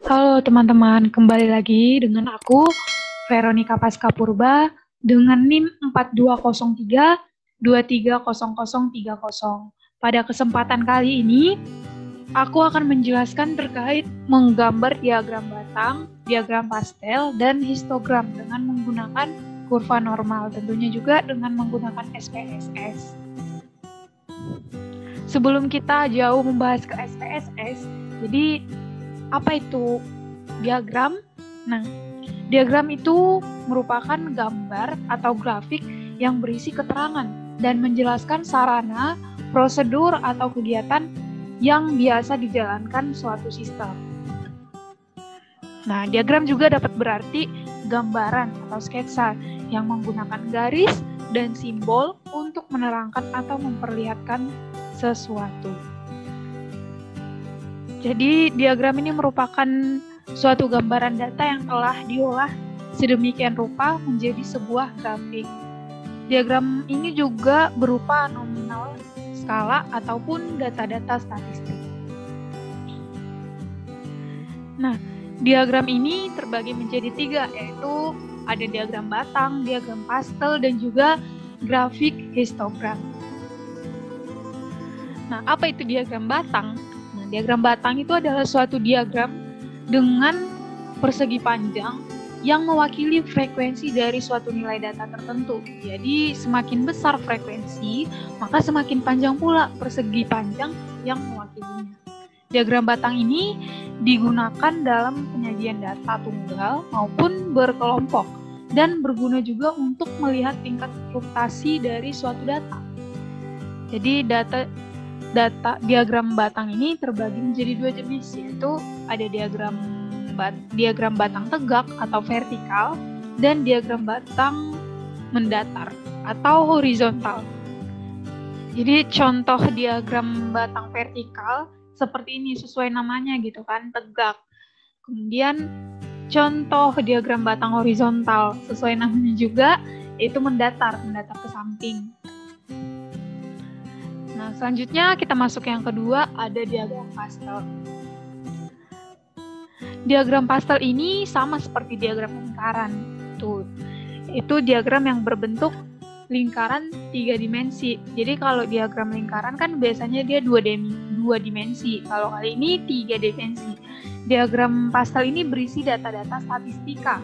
Halo teman-teman, kembali lagi dengan aku, Veronica Paskapurba, dengan NIM 4203-230030. Pada kesempatan kali ini, aku akan menjelaskan terkait menggambar diagram batang, diagram pastel, dan histogram dengan menggunakan kurva normal, tentunya juga dengan menggunakan SPSS. Sebelum kita jauh membahas ke SPSS, jadi apa itu diagram? Nah, diagram itu merupakan gambar atau grafik yang berisi keterangan dan menjelaskan sarana, prosedur, atau kegiatan yang biasa dijalankan suatu sistem. Nah, diagram juga dapat berarti gambaran atau sketsa yang menggunakan garis dan simbol untuk menerangkan atau memperlihatkan sesuatu. Jadi, diagram ini merupakan suatu gambaran data yang telah diolah sedemikian rupa menjadi sebuah grafik. Diagram ini juga berupa nominal, skala, ataupun data-data statistik. Nah, diagram ini terbagi menjadi 3, yaitu ada diagram batang, diagram pastel, dan juga grafik histogram. Nah, apa itu diagram batang? Nah, diagram batang itu adalah suatu diagram dengan persegi panjang yang mewakili frekuensi dari suatu nilai data tertentu. Jadi, semakin besar frekuensi, maka semakin panjang pula persegi panjang yang mewakilinya. Diagram batang ini digunakan dalam penyajian data tunggal maupun berkelompok dan berguna juga untuk melihat tingkat fluktuasi dari suatu data. Jadi, data diagram batang ini terbagi menjadi 2 jenis, yaitu ada diagram batang tegak atau vertikal dan diagram batang mendatar atau horizontal. Jadi contoh diagram batang vertikal seperti ini, sesuai namanya gitu kan, tegak. Kemudian contoh diagram batang horizontal sesuai namanya juga, yaitu mendatar ke samping. Nah, selanjutnya kita masuk yang kedua, ada diagram pastel. Diagram pastel ini sama seperti diagram lingkaran. Itu diagram yang berbentuk lingkaran 3 dimensi. Jadi kalau diagram lingkaran kan biasanya dia 2 dimensi. Kalau kali ini 3 dimensi. Diagram pastel ini berisi data-data statistika.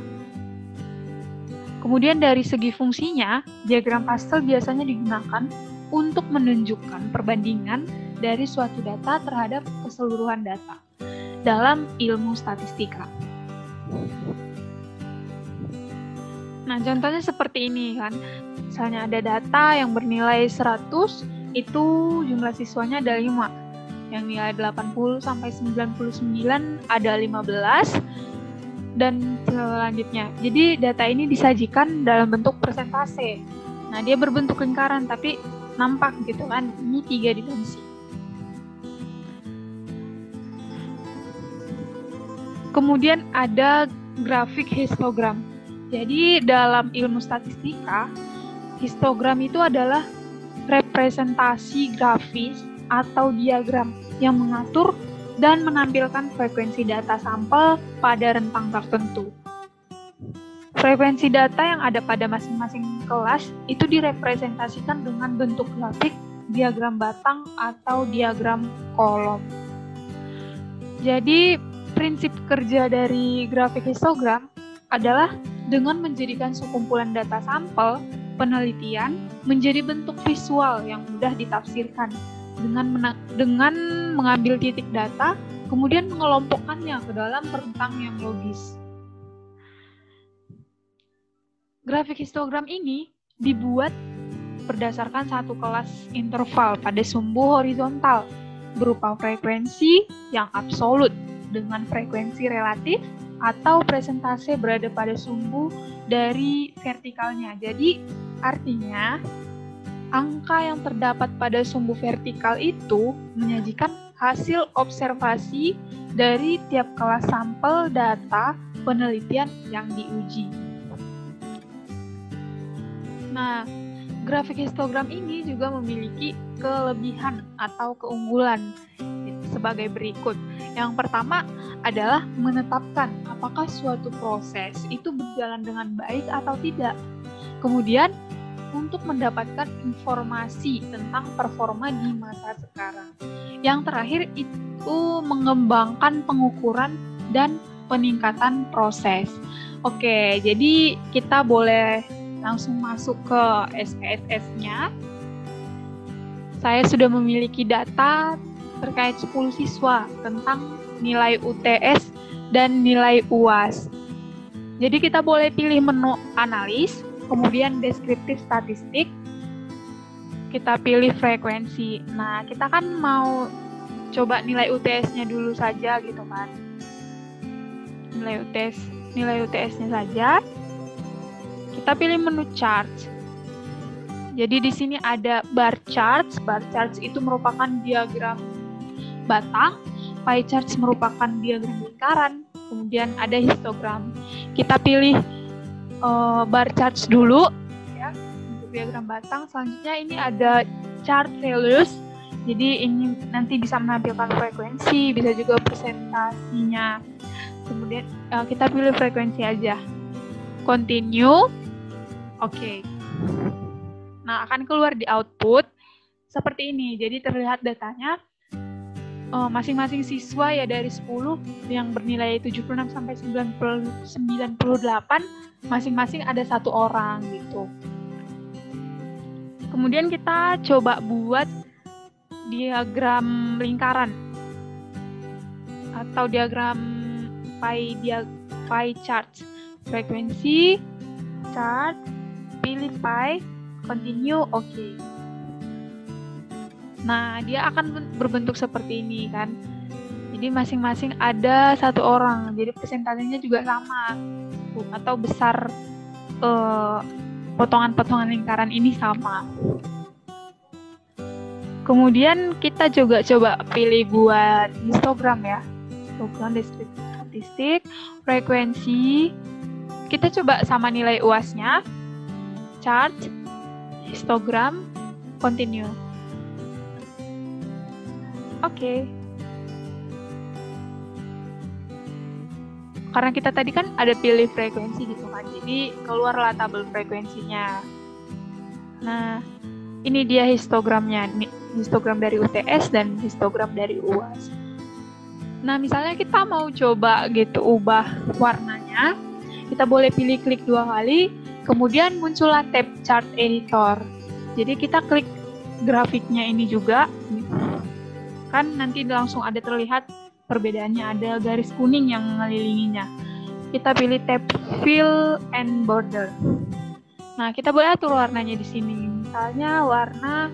Kemudian dari segi fungsinya, diagram pastel biasanya digunakan untuk menunjukkan perbandingan dari suatu data terhadap keseluruhan data dalam ilmu statistika. Nah, contohnya seperti ini kan. Misalnya ada data yang bernilai 100, itu jumlah siswanya ada 5. Yang nilai 80 sampai 99 ada 15 dan selanjutnya. Jadi data ini disajikan dalam bentuk persentase. Nah, dia berbentuk lingkaran tapi nampak gitu kan, ini 3 dimensi. Kemudian ada grafik histogram. Jadi dalam ilmu statistika, histogram itu adalah representasi grafis atau diagram yang mengatur dan menampilkan frekuensi data sampel pada rentang tertentu. Frekuensi data yang ada pada masing-masing kelas itu direpresentasikan dengan bentuk grafik, diagram batang, atau diagram kolom. Jadi, prinsip kerja dari grafik histogram adalah dengan menjadikan sekumpulan data sampel penelitian menjadi bentuk visual yang mudah ditafsirkan dengan mengambil titik data, kemudian mengelompokkannya ke dalam rentang yang logis. Grafik histogram ini dibuat berdasarkan satu kelas interval pada sumbu horizontal berupa frekuensi yang absolut dengan frekuensi relatif atau presentase berada pada sumbu dari vertikalnya. Jadi artinya angka yang terdapat pada sumbu vertikal itu menyajikan hasil observasi dari tiap kelas sampel data penelitian yang diuji. Nah, grafik histogram ini juga memiliki kelebihan atau keunggulan sebagai berikut. Yang pertama adalah menetapkan apakah suatu proses itu berjalan dengan baik atau tidak. Kemudian, untuk mendapatkan informasi tentang performa di masa sekarang. Yang terakhir itu mengembangkan pengukuran dan peningkatan proses. Oke, jadi kita boleh langsung masuk ke SPSS-nya. Saya sudah memiliki data terkait 10 siswa tentang nilai UTS dan nilai UAS. Jadi kita boleh pilih menu analis, kemudian deskriptif statistik, kita pilih frekuensi. Nah, kita kan mau coba nilai UTS-nya dulu saja gitu kan. Nilai UTS-nya saja. Kita pilih menu chart. Jadi di sini ada bar charts. Bar charts itu merupakan diagram batang, pie charts merupakan diagram lingkaran, kemudian ada histogram. Kita pilih bar charts dulu ya untuk diagram batang. Selanjutnya ini ada chart values. Jadi ini nanti bisa menampilkan frekuensi, bisa juga presentasinya. Kemudian kita pilih frekuensi aja. Continue. Oke. Nah, akan keluar di output seperti ini. Jadi terlihat datanya masing-masing siswa ya dari 10 yang bernilai 76 sampai 98, masing-masing ada 1 orang gitu. Kemudian kita coba buat diagram lingkaran atau diagram pie chart. Frekuensi, chart, pilih pie, continue, oke. Nah, dia akan berbentuk seperti ini kan. Jadi masing-masing ada 1 orang. Jadi presentasinya juga sama atau besar potongan-potongan lingkaran ini sama. Kemudian kita juga coba pilih buat histogram ya. Histogram, deskriptif statistik, frekuensi. Kita coba sama nilai UAS-nya. Chart, histogram, continue. Oke. Karena kita tadi kan ada pilih frekuensi gitu kan, jadi keluarlah tabel frekuensinya. Nah, ini dia histogramnya, histogram dari UTS dan histogram dari UAS. Nah, misalnya kita mau coba gitu ubah warnanya, kita boleh pilih klik 2 kali, kemudian muncullah tab chart editor. Jadi kita klik grafiknya ini juga, kan nanti langsung ada terlihat perbedaannya, ada garis kuning yang mengelilinginya. Kita pilih tab fill and border. Nah, kita boleh atur warnanya di sini. Misalnya warna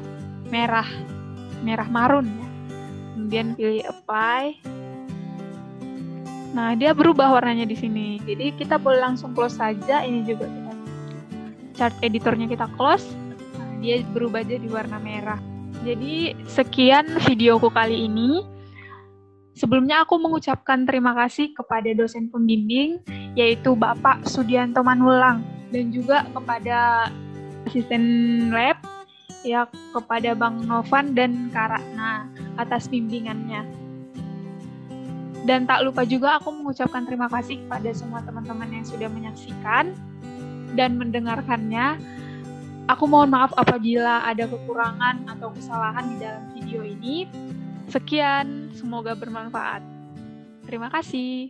merah marun ya. Kemudian pilih apply. Nah, dia berubah warnanya di sini. Jadi kita boleh langsung close saja. Ini juga kita chart editornya kita close. Nah, dia berubah jadi warna merah. Jadi sekian videoku kali ini. Sebelumnya aku mengucapkan terima kasih kepada dosen pembimbing yaitu Bapak Sudianto Manulang dan juga kepada asisten lab ya, kepada Bang Novan dan Kak Ratna atas bimbingannya. Dan tak lupa juga aku mengucapkan terima kasih kepada semua teman-teman yang sudah menyaksikan dan mendengarkannya. Aku mohon maaf apabila ada kekurangan atau kesalahan di dalam video ini. Sekian, semoga bermanfaat. Terima kasih.